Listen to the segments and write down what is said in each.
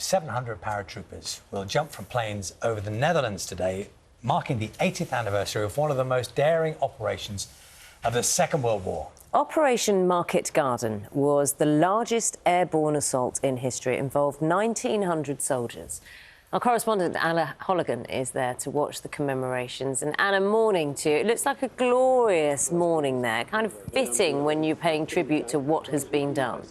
700 paratroopers will jump from planes over the Netherlands today, marking the 80th anniversary of one of the most daring operations of the Second World War. Operation Market Garden was the largest airborne assault in history. It involved 1,900 soldiers. Our correspondent Anna Holligan is there to watch the commemorations. And Anna, morning to you. It looks like a glorious morning there, kind of fitting when you're paying tribute to what has been done.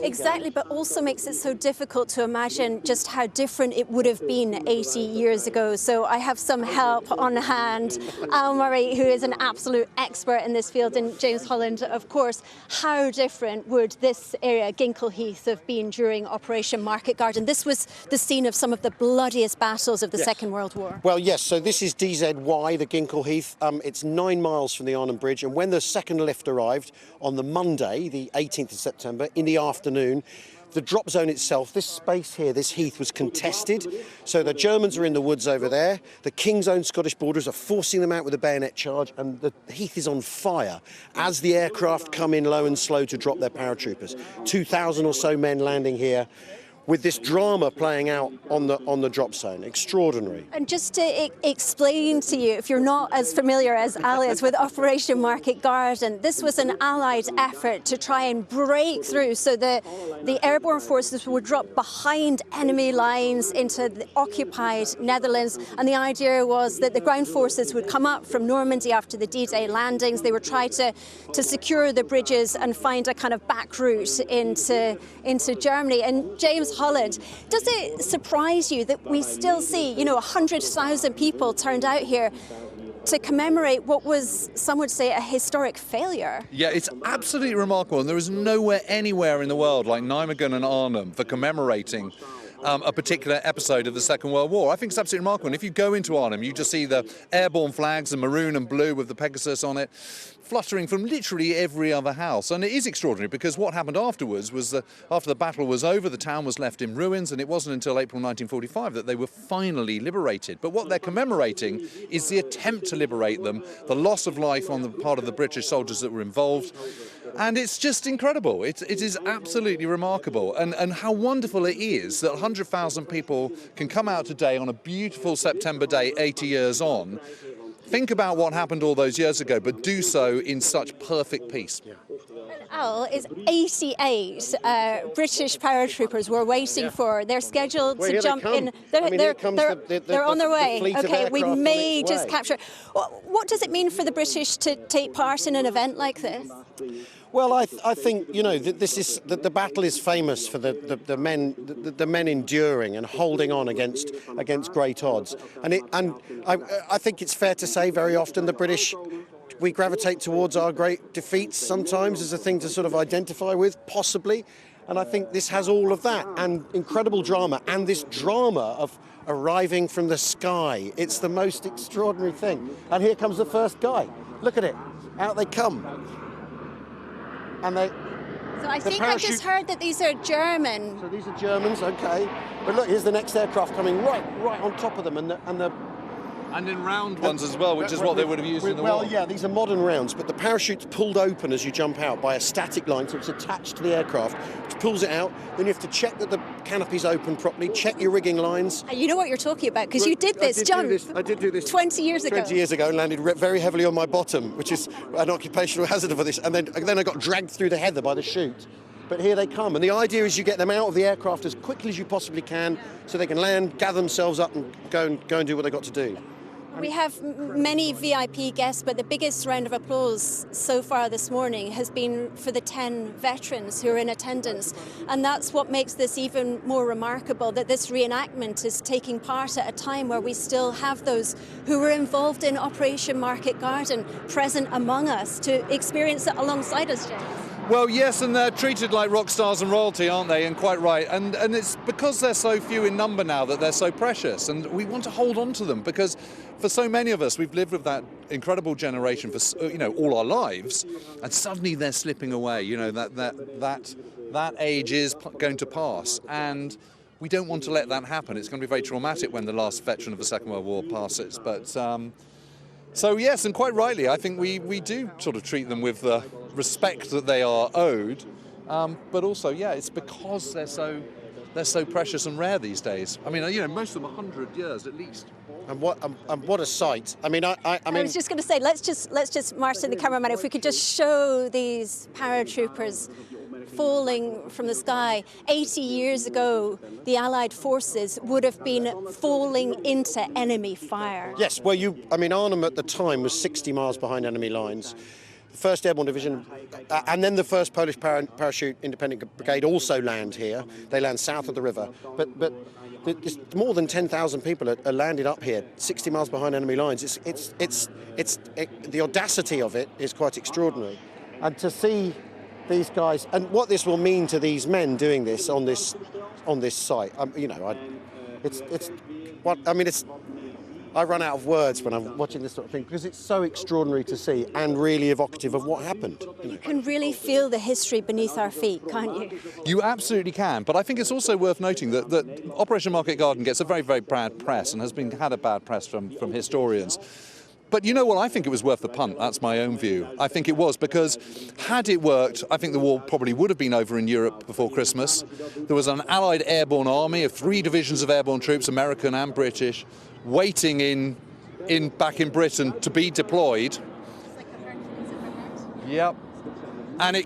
Exactly, but also makes it so difficult to imagine just how different it would have been 80 years ago. So I have some help on hand. Al Murray, who is an absolute expert in this field, and James Holland, of course. How different would this area, Ginkle Heath, have been during Operation Market Garden? This was the scene of some of the bloodiest battles of the Second World War. Well, yes, so this is DZY, the Ginkle Heath. It's 9 miles from the Arnhem Bridge, and when the second lift arrived on the Monday, the 18th of September, in the afternoon, the drop zone itself, this space here, this heath, was contested. So the Germans are in the woods over there. The King's Own Scottish Borderers are forcing them out with a bayonet charge, and the heath is on fire as the aircraft come in low and slow to drop their paratroopers. 2,000 or so men landing here, with this drama playing out on the drop zone. Extraordinary. And just to explain to you, if you're not as familiar as Ali is with Operation Market Garden, this was an Allied effort to try and break through so the airborne forces would drop behind enemy lines into the occupied Netherlands. And the idea was that the ground forces would come up from Normandy after the D-Day landings. They would try to secure the bridges and find a kind of back route into Germany. And James Holland, does it surprise you that we still see, 100,000 people turned out here to commemorate what was, some would say, a historic failure? Yeah, it's absolutely remarkable, and there is nowhere anywhere in the world like Nijmegen and Arnhem for commemorating a particular episode of the Second World War. I think it's absolutely remarkable. And if you go into Arnhem, you just see the airborne flags, the maroon and blue with the Pegasus on it, fluttering from literally every other house. And it is extraordinary because what happened afterwards was that after the battle was over, the town was left in ruins, and it wasn't until April 1945 that they were finally liberated. But what they're commemorating is the attempt to liberate them, the loss of life on the part of the British soldiers that were involved. And it's just incredible. It is absolutely remarkable. And how wonderful it is that 100,000 people can come out today on a beautiful September day, 80 years on, think about what happened all those years ago, but do so in such perfect peace. Al, is 88 British paratroopers we're waiting for. They're scheduled to jump in. They're on their way. Okay, we may just capture. What does it mean for the British to take part in an event like this? Well, I think this is the battle is famous for the men enduring and holding on against great odds, and I think it's fair to say very often the British, we gravitate towards our great defeats sometimes as a thing to sort of identify with, possibly, and I think this has all of that and incredible drama, and this drama of arriving from the sky. It's the most extraordinary thing. And here comes the first guy. Look at it. Out they come. And so I think I just heard that these are German. So these are Germans, okay. But look, here's the next aircraft coming right on top of them, and in round ones as well, which is what they would have used in the war. Well, yeah, these are modern rounds, but the parachute's pulled open as you jump out by a static line, so it's attached to the aircraft, which pulls it out. Then you have to check that the canopy's open properly, check your rigging lines. You know what you're talking about, because you did this jump. I did do this 20 years ago. 20 years ago, and landed very heavily on my bottom, which is an occupational hazard for this. And then I got dragged through the heather by the chute. But here they come, and the idea is you get them out of the aircraft as quickly as you possibly can, so they can land, gather themselves up, and go and do what they've got to do. We have many VIP guests, but the biggest round of applause so far this morning has been for the 10 veterans who are in attendance. And that's what makes this even more remarkable, that this reenactment is taking part at a time where we still have those who were involved in Operation Market Garden present among us to experience it alongside us, James. Well, yes, and they're treated like rock stars and royalty, aren't they? And quite right. And it's because they're so few in number now that they're so precious. And we want to hold on to them because for so many of us, we've lived with that incredible generation for, all our lives. And suddenly they're slipping away. That age is going to pass. And we don't want to let that happen. It's going to be very traumatic when the last veteran of the Second World War passes. But so, yes, and quite rightly, I think we do sort of treat them with the respect that they are owed. but also, yeah, it's because they're so precious and rare these days. I mean, you know, most of them 100 years at least. And what a sight! I mean, I was just going to say, let's just Marshal the cameraman, if we could just show these paratroopers falling from the sky. 80 years ago, the Allied forces would have been falling into enemy fire. Yes, well, Arnhem at the time was 60 miles behind enemy lines. The 1st Airborne Division and then the 1st Polish Parachute Independent Brigade also land here. They land south of the river. But more than 10,000 people are landed up here, 60 miles behind enemy lines. The audacity of it is quite extraordinary. And to see these guys, and what this will mean to these men doing this on this site, I run out of words when I'm watching this sort of thing because it's so extraordinary to see and really evocative of what happened. You can really feel the history beneath our feet, can't you? You absolutely can, but I think it's also worth noting that Operation Market Garden gets a very, very bad press and has had a bad press from historians. But you know what, I think it was worth the punt, that's my own view. I think it was, because had it worked, I think the war probably would have been over in Europe before Christmas. There was an Allied airborne army of 3 divisions of airborne troops, American and British, waiting back in Britain to be deployed. Yep. And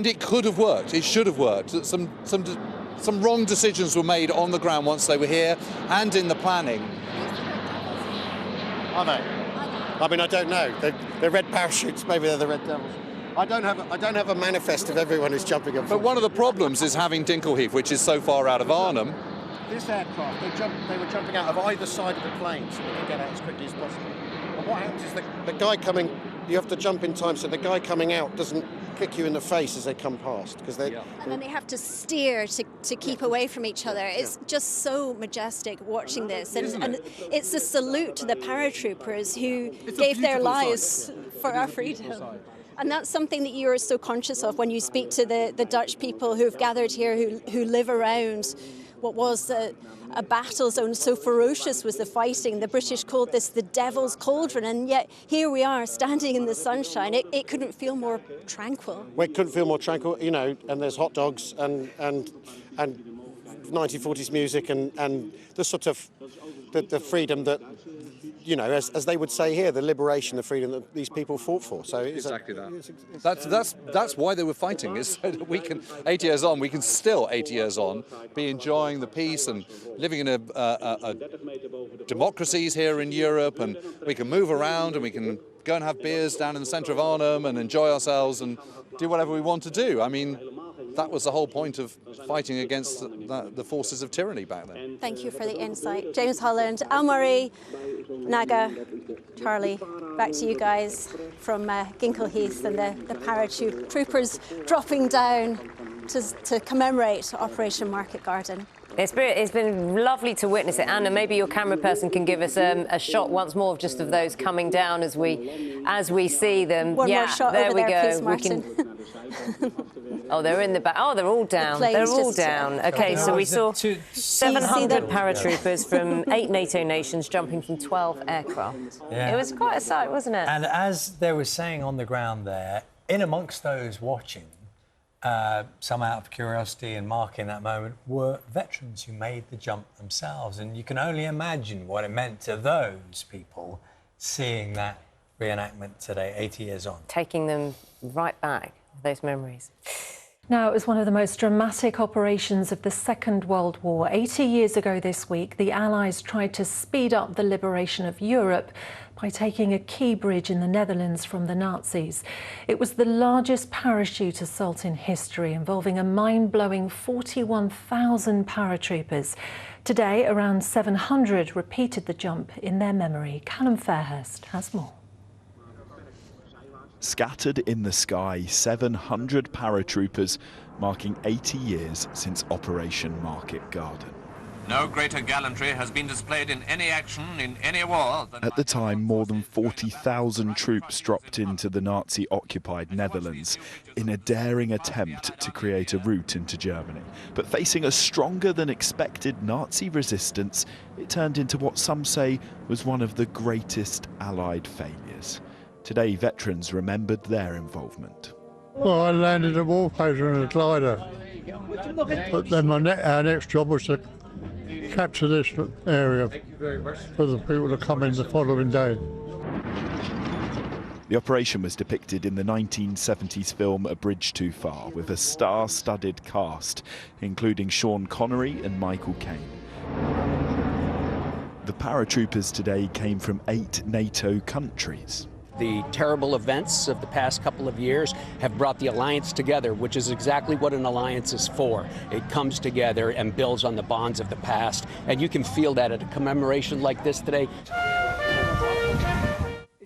it could have worked, it should have worked. Some wrong decisions were made on the ground once they were here and in the planning. Are they? I mean, I don't know. They're red parachutes. Maybe they're the Red Devils. I don't have a manifest of everyone who's jumping up. But one of the problems is having Dinkelheath, which is so far out of Arnhem. This aircraft, they were jumping out of either side of the plane so they could get out as quickly as possible. And what happens is the guy coming, you have to jump in time so the guy coming out doesn't kick you in the face as they come past, because they. And then they have to steer to keep away from each other. It's just so majestic watching this, and it's a salute to the paratroopers who gave their lives for our freedom. And that's something that you are so conscious of when you speak to the Dutch people who've gathered here, who live around what was a battle zone. So ferocious was the fighting. The British called this the Devil's Cauldron, and yet here we are standing in the sunshine. It couldn't feel more tranquil. Well, it couldn't feel more tranquil, you know, and there's hot dogs and 1940s music and the sort of the freedom that, you know, as they would say here, the liberation, the freedom that these people fought for. So exactly that. That's why they were fighting, is so that we can, 80 years on, we can still, 80 years on, be enjoying the peace and living in a democracies here in Europe, and we can move around and we can go and have beers down in the centre of Arnhem and enjoy ourselves and do whatever we want to do. I mean, that was the whole point of fighting against the forces of tyranny back then. Thank you for the insight. James Holland, Al-Murray, Naga, Charlie, back to you guys from Dinkelheath and the paratroopers dropping down to commemorate Operation Market Garden. It's been lovely to witness it. Anna, maybe your camera person can give us a shot once more of just of those coming down as we see them. One more shot there over we there, go. please, Martin. Oh, they're in the back. Oh, they're all down. They're all down. Okay, so we saw 700 paratroopers from 8 NATO nations jumping from 12 aircraft. Yeah. It was quite a sight, wasn't it? And as they were saying on the ground there, in amongst those watching, some out of curiosity and marking that moment, were veterans who made the jump themselves. And you can only imagine what it meant to those people seeing that reenactment today, 80 years on. Taking them right back, those memories. Now, it was one of the most dramatic operations of the Second World War. 80 years ago this week, the Allies tried to speed up the liberation of Europe by taking a key bridge in the Netherlands from the Nazis. It was the largest parachute assault in history, involving a mind-blowing 41,000 paratroopers. Today, around 700 repeated the jump in their memory. Callum Fairhurst has more. Scattered in the sky, 700 paratroopers, marking 80 years since Operation Market Garden. No greater gallantry has been displayed in any action in any war than... At the time, more than 40,000 troops dropped into the Nazi-occupied Netherlands in a daring attempt to create a route into Germany. But facing a stronger than expected Nazi resistance, it turned into what some say was one of the greatest Allied failures. Today, veterans remembered their involvement. Well, I landed a wallpaper in a glider. But then our next job was to capture this area for the people to come in the following day. The operation was depicted in the 1970s film A Bridge Too Far, with a star-studded cast, including Sean Connery and Michael Caine. The paratroopers today came from 8 NATO countries. The terrible events of the past couple of years have brought the alliance together, which is exactly what an alliance is for. It comes together and builds on the bonds of the past, and you can feel that at a commemoration like this today.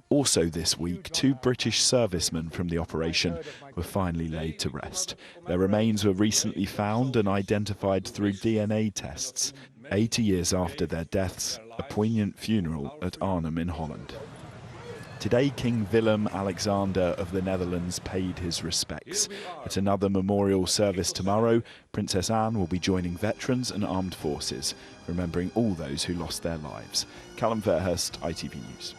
Also this week, 2 British servicemen from the operation were finally laid to rest. Their remains were recently found and identified through DNA tests. 80 years after their deaths, a poignant funeral at Arnhem in Holland. Today, King Willem-Alexander of the Netherlands paid his respects. At another memorial service tomorrow, Princess Anne will be joining veterans and armed forces, remembering all those who lost their lives. Callum Fairhurst, ITV News.